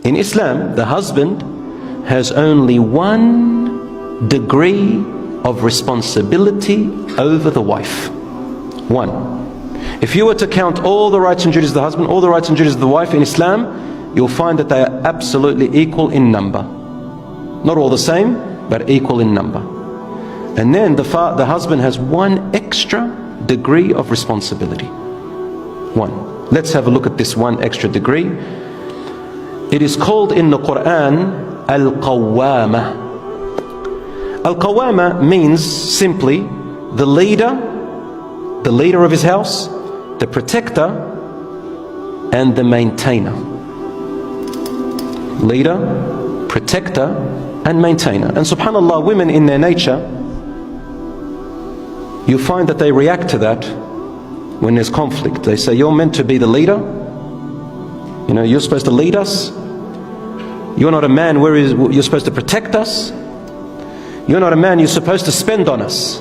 In Islam, the husband has only one degree of responsibility over the wife. One. If you were to count all the rights and duties of the husband, all the rights and duties of the wife in Islam, you'll find that they are absolutely equal in number. Not all the same, but equal in number. And then the husband has one extra degree of responsibility. One. Let's have a look at this one extra degree. It is called in the Quran Al-Qawwama. Al-Qawwama means simply the leader of his house, the protector, and the maintainer. Leader, protector, and maintainer. And subhanAllah, women in their nature, you find that they react to that when there's conflict. They say, you're meant to be the leader. You know, you're supposed to lead us. You're not a man, you're supposed to protect us. You're not a man, you're supposed to spend on us.